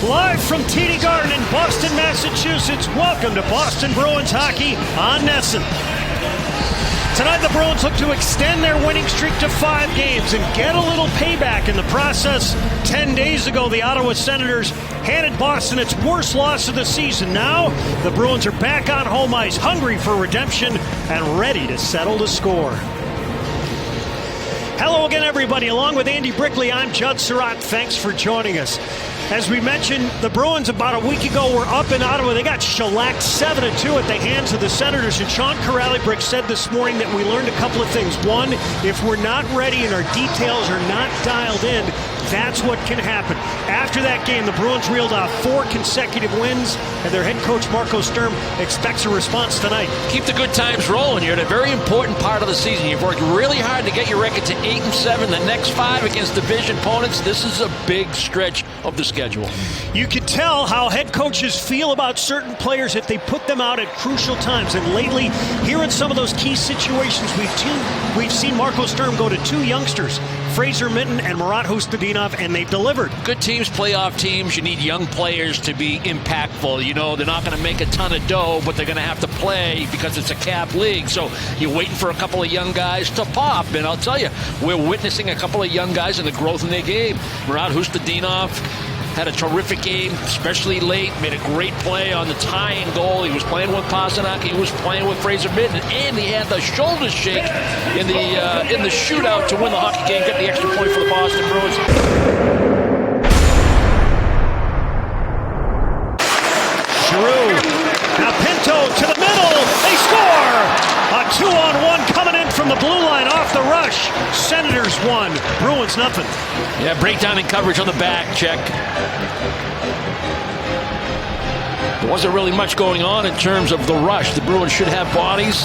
Live from TD Garden in Boston, Massachusetts, welcome to Boston Bruins hockey on NESN. Tonight the Bruins look to extend their winning streak to 5 games and get a little payback in the process. 10 days ago, the Ottawa Senators handed Boston its worst loss of the season. Now, the Bruins are back on home ice, hungry for redemption and ready to settle the score. Hello again, everybody. Along with Andy Brickley, I'm Judd Surratt. Thanks for joining us. As we mentioned, the Bruins about a week ago were up in Ottawa. They got shellacked 7-2 at the hands of the Senators. And Sean Kuraly said this morning that we learned a couple of things. One, if we're not ready and our details are not dialed in, that's what can happen. After that game, the Bruins reeled off 4 consecutive wins, and their head coach, Marco Sturm, expects a response tonight. Keep the good times rolling. You're at a very important part of the season. You've worked really hard to get your record to 8-7. The next 5 against division opponents. This is a big stretch of the schedule. You can tell how head coaches feel about certain players if they put them out at crucial times. And lately, here in some of those key situations, we've seen Marco Sturm go to 2 youngsters, Fraser Minten and Murat Hustadinov, and they delivered. Good teams, playoff teams, you need young players to be impactful. You know, they're not going to make a ton of dough, but they're going to have to play because it's a cap league. So you're waiting for a couple of young guys to pop. And I'll tell you, we're witnessing a couple of young guys in the growth in their game. Murat Hustadinov had a terrific game, especially late. Made a great play on the tying goal. He was playing with Pasternak. He was playing with Fraser Minten, and he had the shoulder shake in the shootout to win the hockey game, get the extra point for the Boston Bruins. Giroux. Now Pinto to the middle. They score! A 2-on-1 coming in from the blue line off the rush. Senators 1, Bruins nothing. Yeah, breakdown in coverage on the back check. There wasn't really much going on in terms of the rush. The Bruins should have bodies.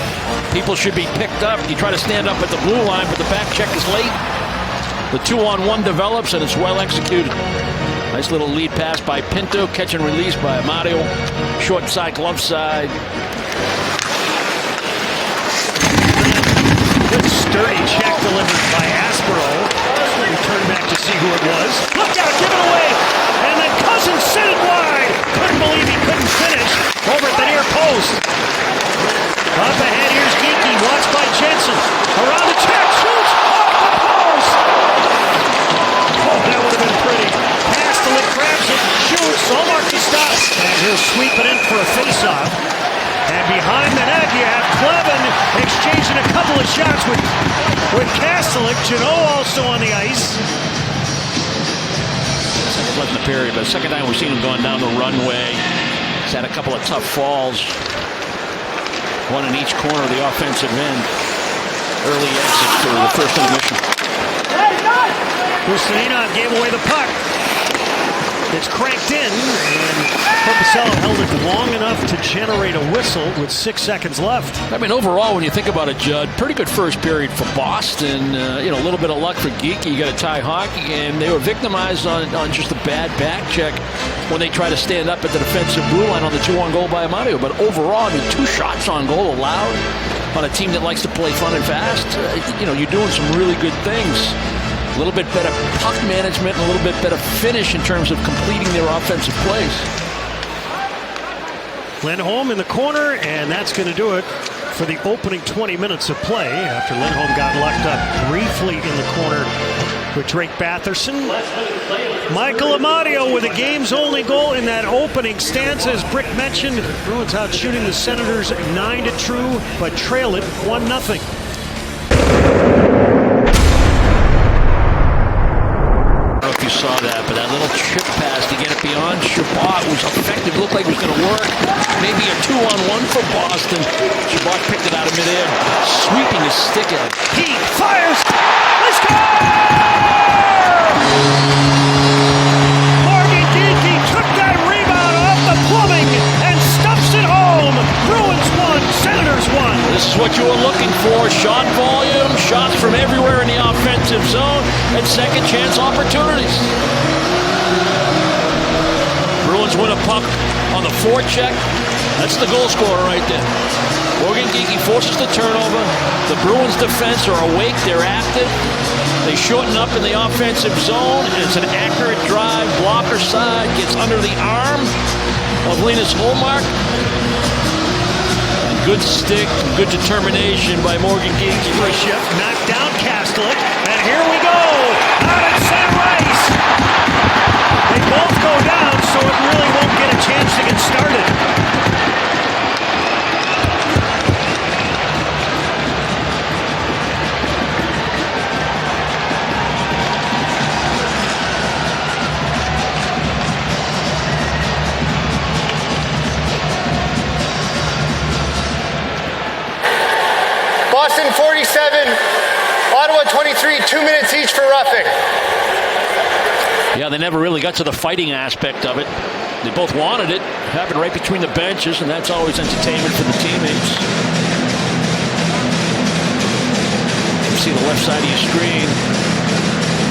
People should be picked up. You try to stand up at the blue line, but the back check is late. The 2-on-1 develops, and it's well executed. Nice little lead pass by Pinto. Catch and release by Amadio. Short side, glove side. Good sturdy check delivered by Aspero. We turn back to see who it was. Look out, give it away! And then Cousins sent it wide! Couldn't believe he couldn't finish over at the near post. Up ahead, here's Geeky, watched by Jensen. Around the check, shoots! Off the post! Oh, that would have been pretty. Pastelik grabs it, shoots, Solmark stops. And he'll sweep it in for a face-off. And behind the net, you have Clevin exchanging a couple of shots with Kastelik. Janot also on the ice. Left in the period, but the second time we've seen him going down the runway. He's had a couple of tough falls. One in each corner of the offensive end. Early exit for the first intermission. Hustadinov gave away the puck. It's cranked in, and Korpisalo held it long enough to generate a whistle with 6 seconds left. I mean, overall, when you think about it, Judd, pretty good first period for Boston. A little bit of luck for Geeky. You got a tie hockey game. They were victimized on just a bad back check when they try to stand up at the defensive blue line on the 2-1 goal by Amadio. But overall, I mean, 2 shots on goal allowed on a team that likes to play fun and fast. You're doing some really good things. A little bit better puck management and a little bit better finish in terms of completing their offensive plays. Lindholm in the corner, and that's going to do it for the opening 20 minutes of play after Lindholm got locked up briefly in the corner with Drake Batherson. Michael Amadio with a game's only goal in that opening stanza. As Brick mentioned, Bruins out shooting the Senators 9-2, but trail it 1-0. You saw that, but that little chip pass to get it beyond Shabbat was effective. Looked like it was going to work. Maybe a 2-on-1 for Boston. Shabbat picked it out of midair, sweeping his stick at. He fires! Let's go! Morgan Geeky took that rebound off the plumbing and stuffs it home. Bruins 1, Senators 1. This is what you were looking for. Shot volume, shots from everywhere in the offensive zone, and second chance opportunities. Bruins win a puck on the forecheck. That's the goal scorer right there. Morgan Geeky forces the turnover. The Bruins defense are awake. They're active. They shorten up in the offensive zone, and it's an accurate drive. Blocker side gets under the arm of Linus Ullmark. Good stick, good determination by Morgan Geekie. Push up, knocked down Kastelic, and here we go! Out at center ice! They both go down, so it really won't get a chance to get started. Boston 47, Ottawa 23, 2 minutes each for roughing. Yeah, they never really got to the fighting aspect of it. They both wanted it, happened right between the benches, and that's always entertainment for the teammates. You see the left side of your screen.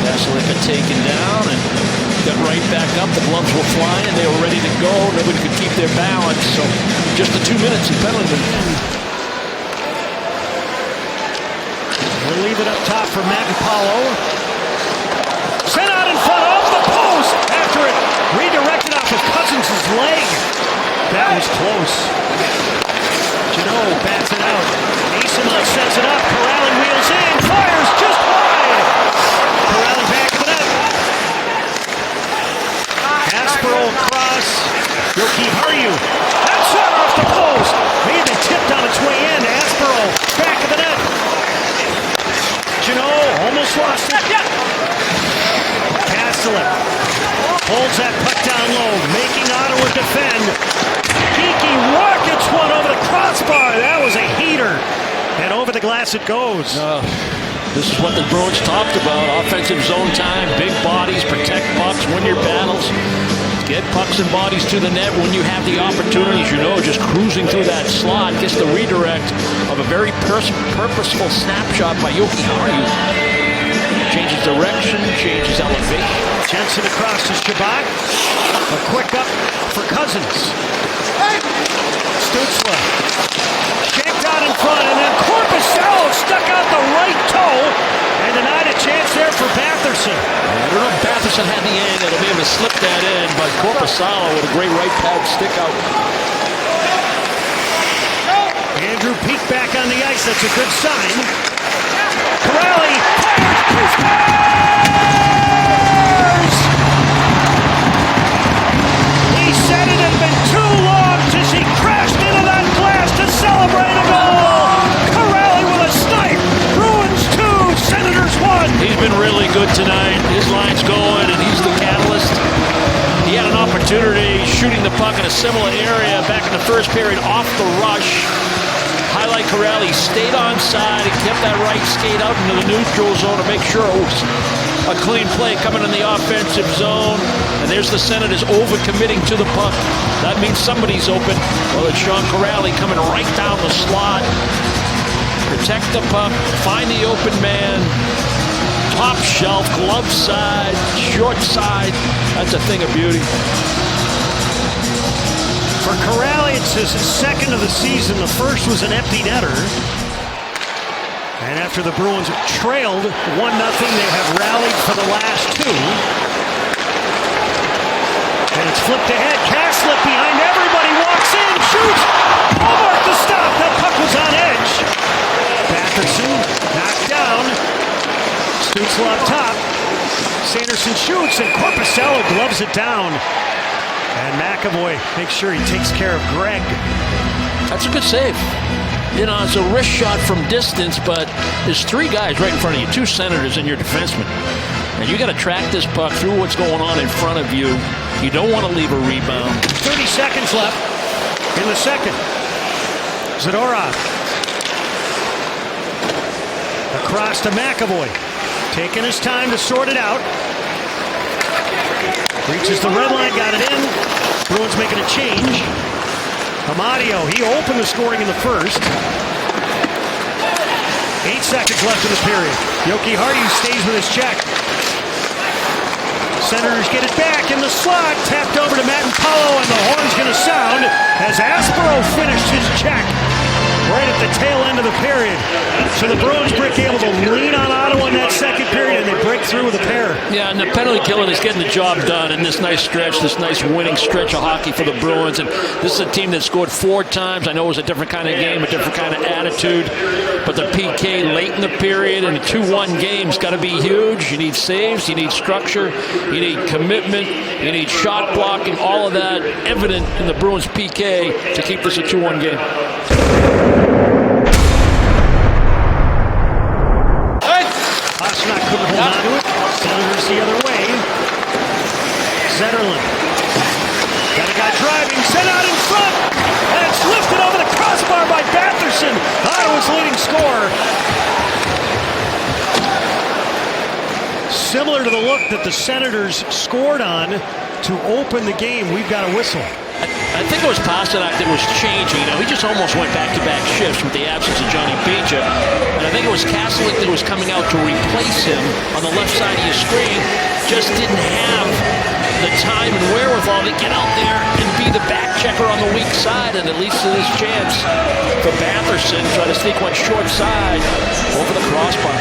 Kastelic got taken down and got right back up. The gloves were flying. They were ready to go. Nobody could keep their balance. So just the 2 minutes in penalty. We'll leave it up top for Matt and Paulo. Sent out in front of the post after it redirected off of Cousins' leg. That was close. Janot bats it out. Easemont sets it up. Corrali wheels in. Fires just wide. Corrali back to the net. Aspero cross. Yoki Harju. That's shot off the post. Maybe tipped on its way in. Aspero back of the net. Janot almost lost it. Kastelic holds that puck down low, making Ottawa defend. Geekie rockets one over the crossbar. That was a heater. And over the glass it goes. This is what the Bruins talked about. Offensive zone time, big bodies, protect pucks, win your battles. Get pucks and bodies to the net when you have the opportunities. Just cruising through that slot gets the redirect of a very purposeful snapshot by Yoki Harju. Changes direction, changes elevation. Jensen across to Shabbat. A quick up for Cousins. Stützle. Shanked out in front, and then Korpisalo stuck out the right toe and denied a chance there for Batherson. I don't know if Batherson had the angle to be able to slip that in, but Korpisalo with a great right pad stick out. Andrew Peak back on the ice. That's a good sign. Corrali fires! He said it had been too long since he crashed into that glass to celebrate a goal. Corrali with a snipe. Bruins 2, Senators 1. He's been really good tonight. His line's going, and he's the catalyst. He had an opportunity shooting the puck in a similar area back in the first period off the rush. Highlight Corrali stayed on side and kept that right skate out into the neutral zone to make sure it was a clean play coming in the offensive zone. And there's the Senators overcommitting to the puck. That means somebody's open. Well, it's Sean Corrali coming right down the slot. Protect the puck, find the open man. Top shelf, glove side, short side. That's a thing of beauty. For Corrali, it's his second of the season. The first was an empty netter. And after the Bruins trailed 1-0, they have rallied for the last two. And it's flipped ahead. Kastelic behind everybody, walks in, shoots. Ullmark the stop. That puck was on edge. Batherson knocked down. Stützle up top. Sanderson shoots, and Korpisalo gloves it down. And McAvoy makes sure he takes care of Greg. That's a good save. It's a wrist shot from distance, but there's three guys right in front of you, two Senators and your defenseman. And you got to track this puck through what's going on in front of you. You don't want to leave a rebound. 30 seconds left in the second. Zadorov. Across to McAvoy. Taking his time to sort it out. Reaches the red line, got it in. Bruins making a change. Amadio, he opened the scoring in the first. 8 seconds left in the period. Yoki Harju stays with his check. Senators get it back in the slot. Tapped over to Matt and Paulo, and the horn's going to sound as Aspero finished his check right at the the tail end of the period. So the Bruins break able to lean on Ottawa in that second period, and they break through with a pair. Yeah, and the penalty killing is getting the job done in this nice stretch, this nice winning stretch of hockey for the Bruins. And this is a team that scored 4 times. I know it was a different kind of game, a different kind of attitude, but the PK late in the period and a 2-1 game's got to be huge. You need saves, you need structure, you need commitment, you need shot blocking, all of that evident in the Bruins PK to keep this a 2-1 game. Pasternak couldn't hold on to it. Senators the other way. Zetterlund. Got a guy driving, sent out in front, and it's lifted over the crossbar by Batherson. Ottawa's leading scorer. Similar to the look that the Senators scored on to open the game, we've got a whistle. I think it was Pasternak that was changing. You know, he just almost went back-to-back shifts with the absence of Johnny Beecher. And I think it was Kastelik that was coming out to replace him on the left side of your screen. Just didn't have the time and wherewithal to get out there and be the back checker on the weak side. And at least it is chance for Batherson to try to sneak one short side over the crossbar.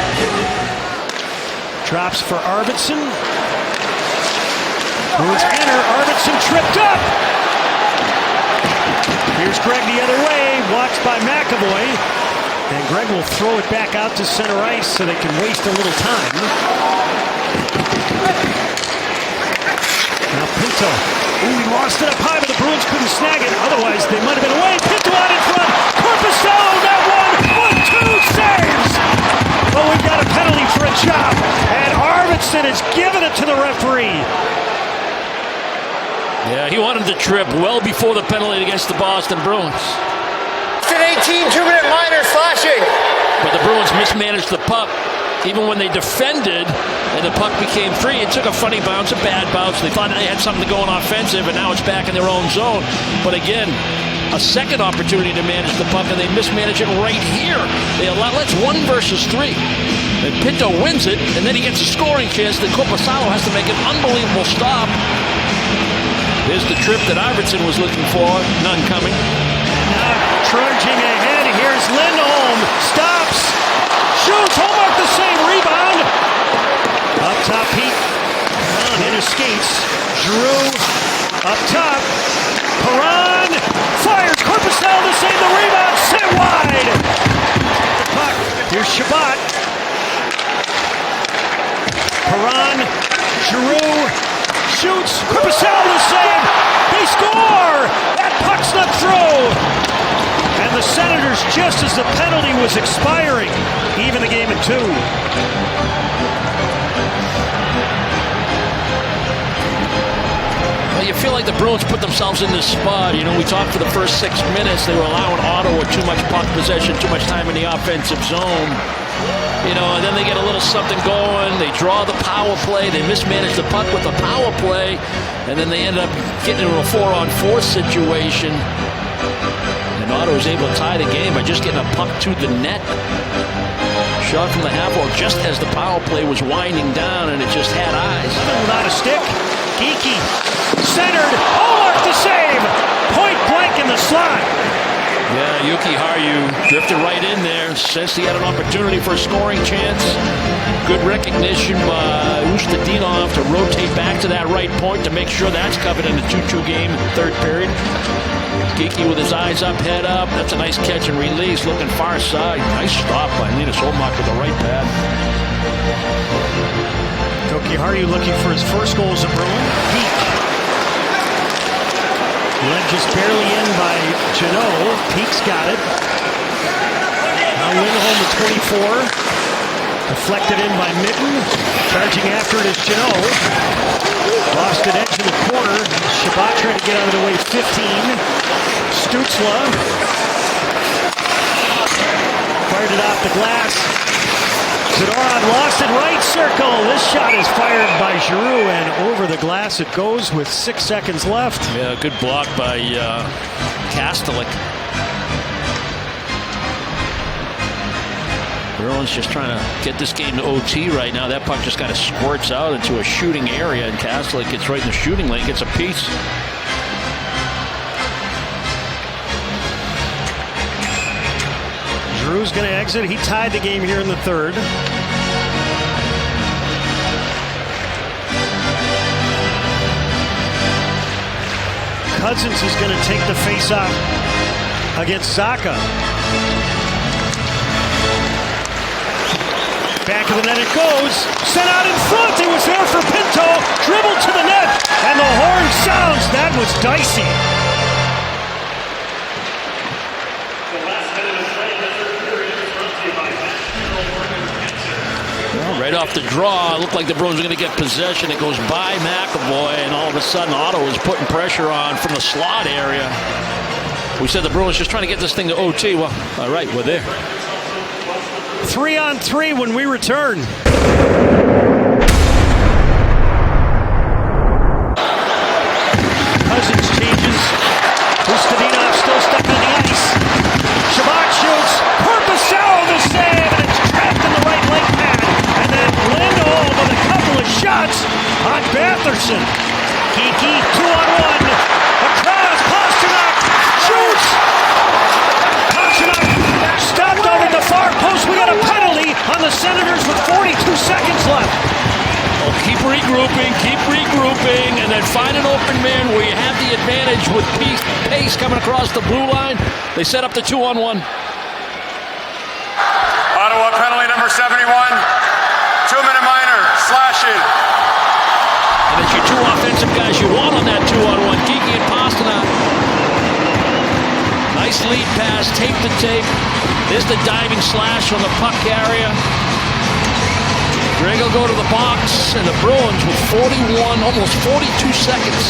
Drops for Arvidsson. Bruins enter. Arvidsson tripped up. Here's Greg the other way, watched by McAvoy. And Greg will throw it back out to center ice so they can waste a little time. Now Pinto. Ooh, he lost it up high, but the Bruins couldn't snag it. Otherwise, they might have been away. Pinto out in front. Corpusalo, that one. 1-2 saves. But we've got a penalty for a chop. And Arvidsson has given it to the referee. Yeah, he wanted the trip well before the penalty against the Boston Bruins. It's an 18 2-minute minor slashing. But the Bruins mismanaged the puck. Even when they defended and the puck became free, it took a funny bounce, a bad bounce. They thought they had something going offensive, and now it's back in their own zone. But again, a second opportunity to manage the puck, and they mismanage it right here. They allow, that's 1 versus 3. And Pinto wins it, and then he gets a scoring chance. Then Corpusalo has to make an unbelievable stop. There's the trip that Arvidsson was looking for. None coming. Now trudging ahead. Here's Lindholm. Stops. Shoots. Hallmark the same. Rebound. Up top, Pete. Into skates. Drew. Up top. Perron. Fires. Corpusalo to save the rebound. Set wide. The puck. Here's Shabbat. Perron. Giroux. Shoots. Corpusalo to save. They score. That puck snuck through. And the Senators, just as the penalty was expiring, even the game at 2. Well, you feel like the Bruins put themselves in this spot. You know, we talked for the first 6 minutes. They were allowing Ottawa too much puck possession, too much time in the offensive zone. You know, and then they get a little something going. They draw the power play. They mismanage the puck with the power play. And then they end up getting into a 4-on-4 situation. And Ottawa was able to tie the game by just getting a puck to the net. Shot from the half wall just as the power play was winding down, and it just had eyes. Without a stick. Geeky. Centered. Hallmark the save. Point blank in the slot. Yeah, Yuki Haru drifted right in there. Sensed he had an opportunity for a scoring chance. Good recognition by Ustadinov to rotate back to that right point to make sure that's covered in the 2-2 game in the third period. Geeky with his eyes up, head up. That's a nice catch and release, looking far side. Nice stop by Linus Olmark with the right pad. Toki Haru looking for his first goal as a Bruin. Peak. Led just barely in by Janot. Peak's got it. Now Lindholm at 24. Deflected in by Mitten. Charging after it is Janot. Lost an edge in the corner. Shabbat trying to get out of the way. 15. Stützle. Fired it off the glass. Zadorov lost it right circle. This shot is fired by Giroux, and over the glass it goes with 6 seconds left. Yeah, good block by Kastelik. Bruins just trying to get this game to OT right now. That puck just kind of squirts out into a shooting area, and Kastelik gets right in the shooting lane, gets a piece. Giroux's going to exit. He tied the game here in the third. Cousins is going to take the face-off against Zacha. Back of the net it goes. Sent out in front. It was there for Pinto. Dribbled to the net. And the horn sounds. That was dicey. Well, right off the draw, it looked like the Bruins were going to get possession. It goes by McAvoy, and all of a sudden Ottawa's putting pressure on from the slot area. We said the Bruins just trying to get this thing to OT. Well, all right, we're there. 3-on-3 when we return. Cousins changes. Kostadinov still stuck on the ice. Shabbat shoots. Korpisalo the save, and it's trapped in the right leg pad. And then Lindholm with a couple of shots on Batherson. Geeky, 2-on-1. Across, Pasternak shoots. Pasternak stopped over the far post. We got a penalty on the Senators with 42 seconds left. Oh, keep regrouping, and then find an open man where you have the advantage with pace coming across the blue line. They set up the 2-on-1. Ottawa penalty number 71. 2-minute minor, slashing. And it's your two offensive guys you want on that 2-on-1, Geeky and Pasternak. Nice lead pass, tape to tape. There's the diving slash on the puck area. Greg will go to the box, and the Bruins with 41, almost 42 seconds.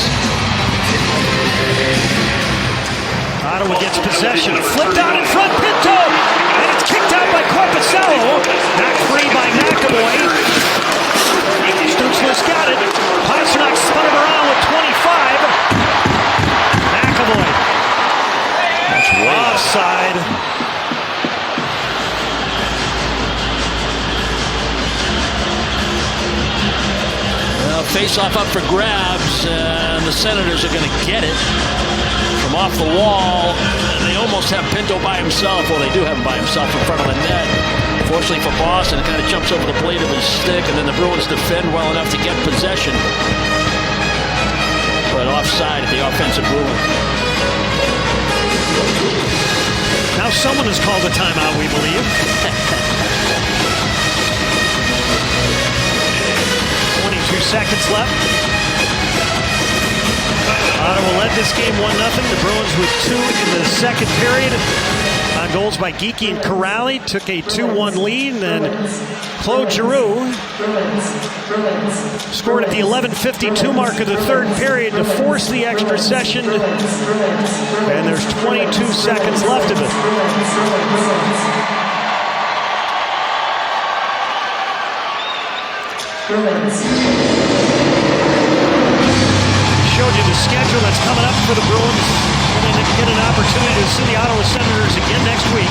Ottawa gets possession. Flipped out in front, Pinto! And it's kicked out by Korpisalo. Knocked free by McAvoy. Stützle's got it. Pasternak spun him around with 25. McAvoy. That's offside. Face-off up for grabs, and the Senators are going to get it from off the wall. They almost have Pinto by himself. Well, they do have him by himself in front of the net. Fortunately for Boston, it kind of jumps over the blade of his stick, and then the Bruins defend well enough to get possession. But offside at the offensive Bruins. Now someone has called a timeout, we believe. 22 seconds left. Ottawa led this game 1-0. The Bruins with 2 in the second period. On goals by Geeky and Corrali. Took a 2-1 lead. And then Claude Giroux scored at the 11:52 mark of the third period to force the extra session. And there's 22 seconds left of it. Showed you the schedule that's coming up for the Bruins. We're going to get an opportunity to see the Ottawa Senators again next week.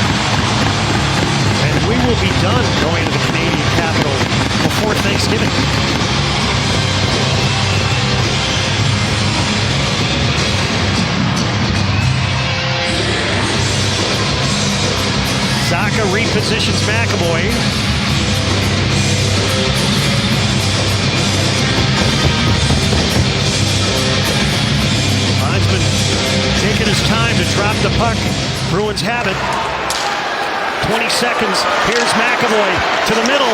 And we will be done going to the Canadian capital before Thanksgiving. Zacha repositions McAvoy. Taking his time to drop the puck. Bruins have it. 20 seconds. Here's McAvoy to the middle.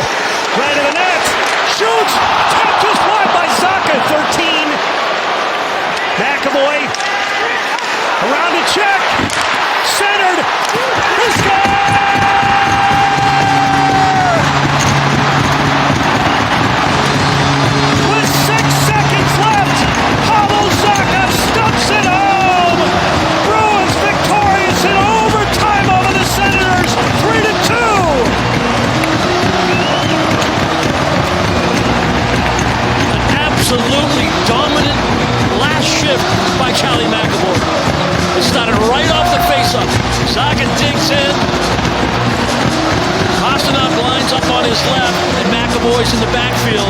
Right of the net. Shoots! Tapped just wide by Zacha. 13. McAvoy. Around to check. Centered. He scores! With 6 seconds left, Pavel Zacha stumps it home. Bruins victorious in overtime over the Senators, 3-2. An absolutely dominant last shift by Charlie McAvoy. It started right off the face-off. Zacha digs in. Pasternak lines up on his left, and McAvoy's in the backfield.